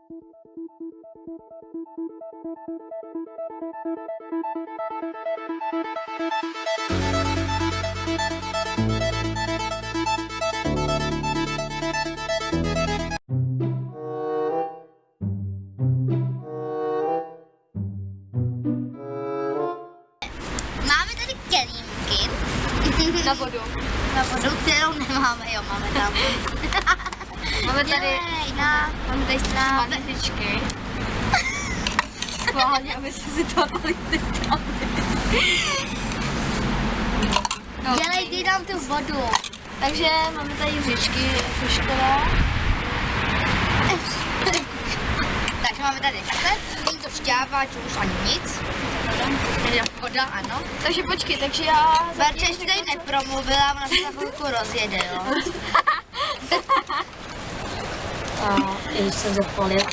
Máme tady kelímky. Na vodu. Na vodu, kterou nemáme, jo, máme tam. Máme tady máme tady smažničky. Schválně, aby si to dali tam. Dělej nám tu vodu. Takže máme tady hřičky fiškové. Takže máme tady takhle, není to šťáva, čuš ani nic. Tady voda, ano. Takže počkej, takže já... Barča ještě tady nepromluvila, ona se za chvilku rozjede, jo. Když jsem zapalil.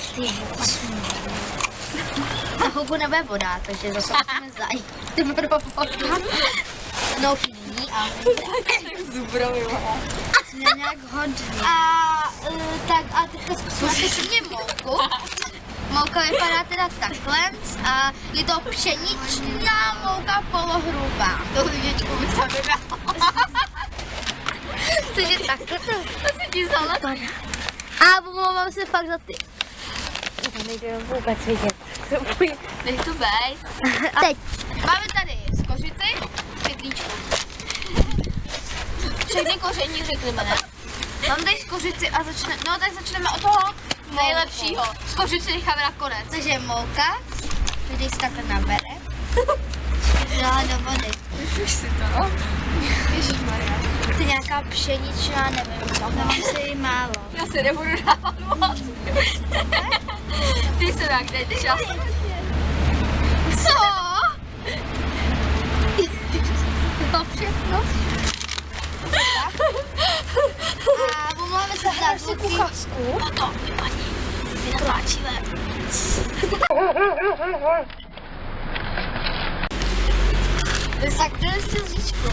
Na chvilku nebude voda, takže zase musíme zajít do vodu. No už není, ale jsme nějak hodně. A teďka zkusíme si mouku. Mouka vypadá teda takhle a je to pšeničná mouka polohrubá. To lidičku by tam nedala. Takže takhle to si ti vzala. A pomlouvám se fakt za ty. To nejde vůbec vidět. Nech to bejt. Teď. Máme tady skořici, kytlíčku. Všechny koření řekneme, ne? Mám tady skořici a začneme od toho nejlepšího. Skořici necháme na konec. Takže mouka, když se takhle nabere, dala do vody. Myslíš si to, no? Ježišmarja. To je nějaká pšeničná, nevím, dávám si jí málo. Já se nebudu dávat moc. Ty se jak dej čas. Co? To všechno. A pomláme se dát zvuky. Potom, paní, si natláčíme. Tak to je si říčku.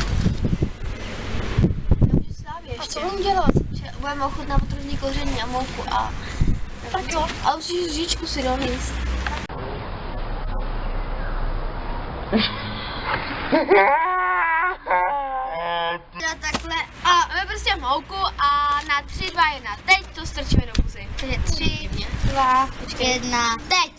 A co budeme dělat? Budeme ochutnat potrubní koření a mouku a... Tak jo. A už říčku si donést. Takhle. A máme prostě mouku a na 3, 2, 1. Teď to strčíme do pusy. Takže 3, 2, 1, teď.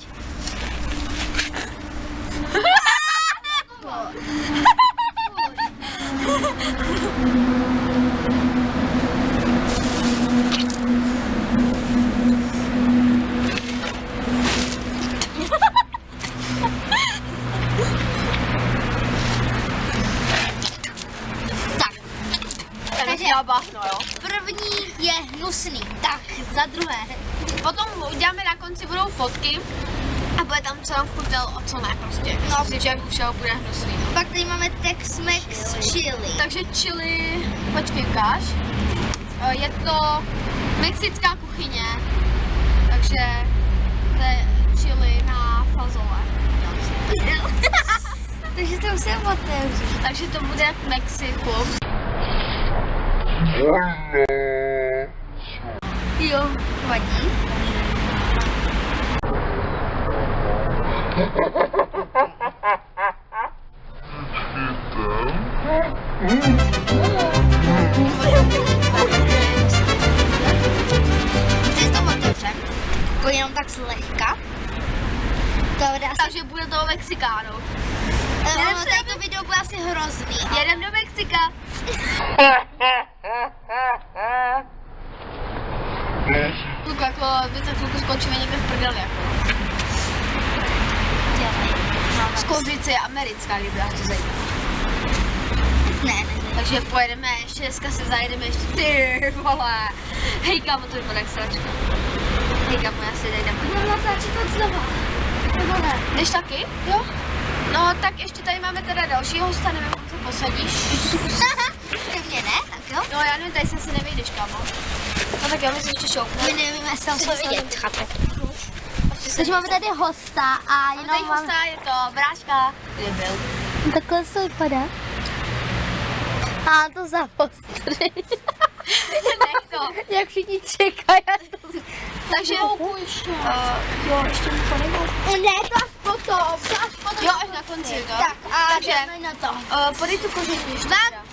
Takže já báchnu, jo. První je hnusný, tak za druhé. Potom uděláme na konci, budou fotky a bude tam, co nám chutnalo a co ne prostě. No, si, že všeho bude hnusný. No. Pak tady máme Tex-Mex chili. Takže chili, počkej, ukáž. Je to mexická kuchyně, takže to je chili na fazole. Takže to musím otevřít. Takže to bude v Mexiku. Jo, vadí. Teď to otevřem, to jenom tak zlehka. To bude asi... Takže bude to Mexikánu. Ono tady to video bude asi hrozný. Ale... Jedem do Mexika. Luka, jako my tak chvilku skončíme někde v prdeli, jako. Skořice je americká, kdyby vás to zajímá. Ne. Takže pojedeme, ještě dneska se zajedeme ještě, ty vole. Hej kámo, to vypadá jak sračka. Hej kámo, já si tady Budeme natáčet od znova. Nebo ne? Jdeš taky? Jo? No, tak ještě tady máme teda dalšího hosta, nevím, co posadíš. Ke mně ne? Tak jo? No, já nevím, tady se nevyjdeš, kámo. No tak já myslím, že šoupnu. My nevíme, jestli tam se vidět, chápe. Takže máme tady hosta a Jenom tady hosta, je to Bráška. Kde byl? Takhle to vypadá. A to za postry. Nech to. Jak všichni čekají. Takže jo, ještě mu podejme. Ne, to až potom. Jo, až na konci, jo. Tak a Takže, jdeme na to. podej tu koření ještě.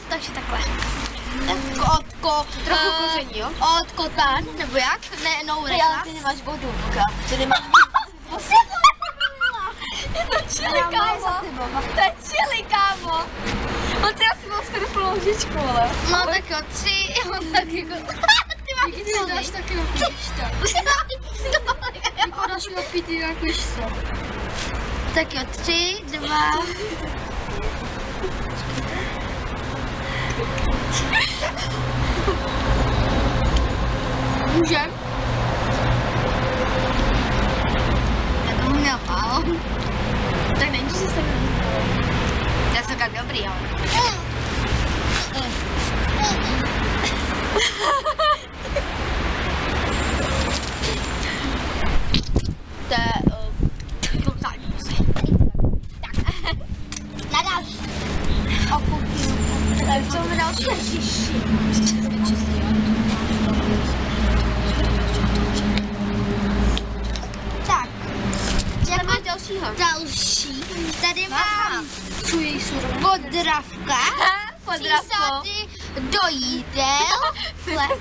Takže takhle. Trochu koření, jo? Od kota, nebo jak? Ne, no, Ty, ale ty nemáš vodu, Boka. Ty nemáš Je to chili, kámo. To je chili, kámo. On ty asi mal skoro plnou lžičku, ale. No tak jo, 3, jo, tak jako... Ty máš Ty dáš taky na píšta. Jako dáš na pítý na píšta. Tak jo, 3, 2... Můžem? Já to měl málo. Tak není, že se já jsem tak dobrý, ale. To je totální musí. Na další. Tak co mi další? Tak. Co máš dalšího? Další. Tady mám Čují surový. podravka. Podravko. Přísady do jídel.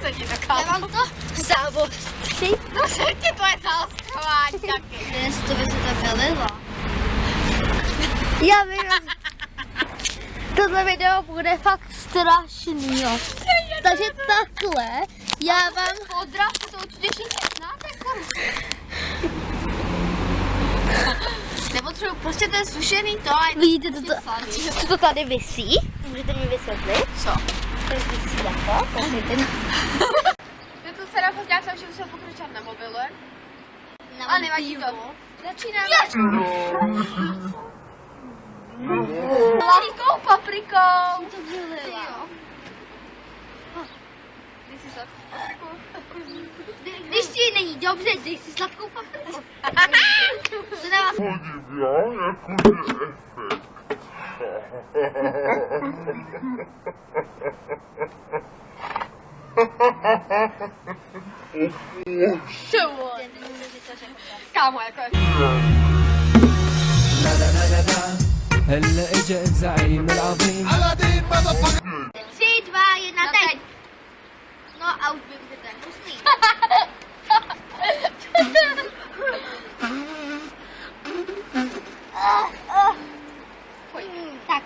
Co ti to Já vám to zavostřit. No se tě to je zaostrování taky. Dnes to by se to vylilo. Já vím. Tohle video bude fakt strašný, jo. Takže takhle, já vám... Podravku to určitě všichni znáte, nepotřebuji, prostě ten sušený to a Vidíte, co to tady visí? Můžete mi vysvětlit? co? To visí jako, koukejte na... Já tu se rád dělám, že musím pokračovat na mobilu. A nevadí to. Začínáme. Sladkou paprikou. To vylila. Když ti není dobře, dej si sladkou papriku. To na vás... Kámo, jako je. هلا اجا الزعيم العظيم 3, 2, 1, teď. No a už vím, že to je hustý. Tak,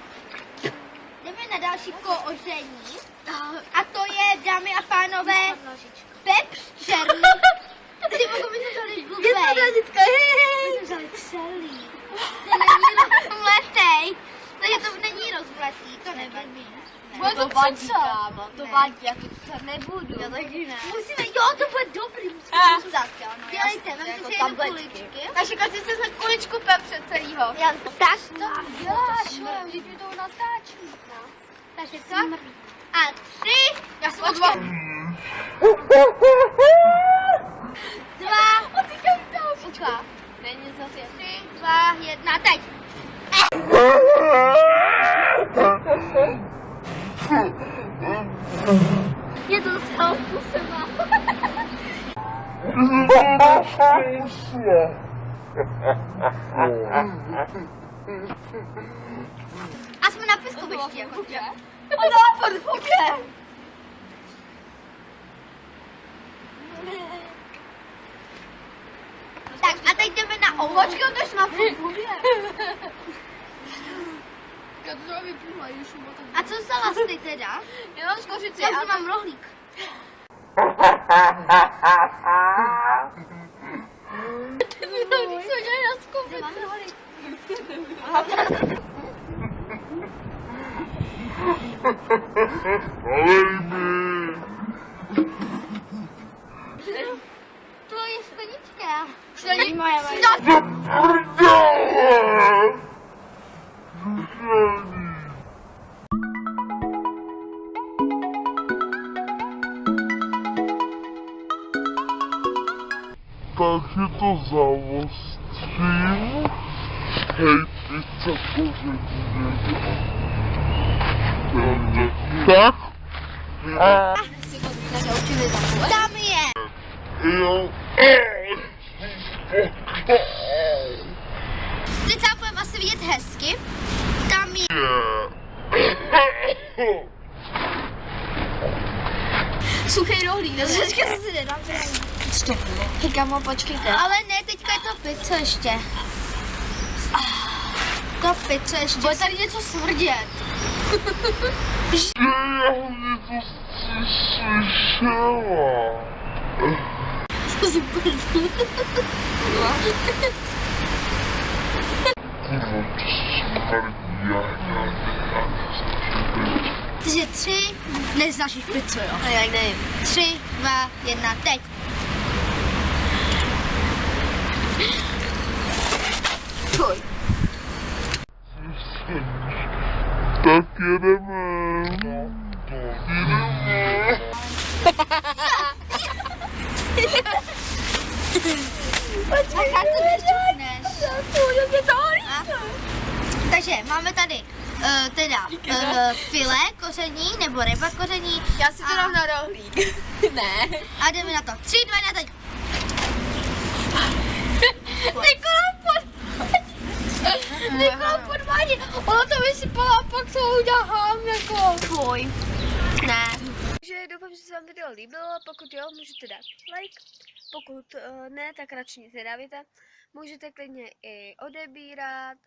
jdeme na další kooření. A to je, dámy a pánové, pepř černý. Ty mohu mi to vzali blbej. Je to dažitka, hej. My to vzali celý. To není rozmletej. Takže to není rozmletý, to nevadí. To vadí, kámo, to vadí, já to nebudu. Já taky ne. Musíme, jo, to bude dobrý, musíme to vzat, jo. No, dělejte, vemte si jednu kuličky. Takže každý si vezme kuličku pepře celýho. Já, tak to Děláš, vždyť mi to natáčí. Takže co? A 3, Já jsem od vás. 2, O, ty kejtáš. uka. Není zase. 3, 2, 1, teď. Je to docela zkusila. A jsme na piskovišti, jako tě. A dá pod fobě. Tak a teď jdeme na Počkej, to jsi na fobě. Já to vyplývá, už A co vzala jsi teda? Já mám skořici. Já už mám rohlík. Ty rohlík se dělají na skořici. Mám rohlík. To je sklenička. Není moje. Takže to zavostřím. Hej, pizza koření. Tak? Tam je. Jo. Teď tam budeme asi vidět hezky. Tam je... Suchý rohlík, nebo Teďka se nedám Hej, kámo, počkejte. Ale ne, teďka je to pizza ještě. To pizza ještě. Bude tady něco smrdět. To si prdnu. Takže 3, neznáš už pizzu, jo? A jak nevím. 3, 2, 1, teď. Fuj. Tak jedeme. Jedeme. A kartu nešťukneš. Takže máme tady teda filé koření nebo ryba koření. Já si to dám na rohlík. Ne. A jdeme na to. 3, 2, 1, teď. Nikola podvádí. Ona to vysypala a pak to udělám jako fuj. Ne. Takže doufám, že se vám video líbilo. Pokud jo, můžete dát like. Pokud ne, tak radši nic nedávajte. Můžete klidně i odebírat.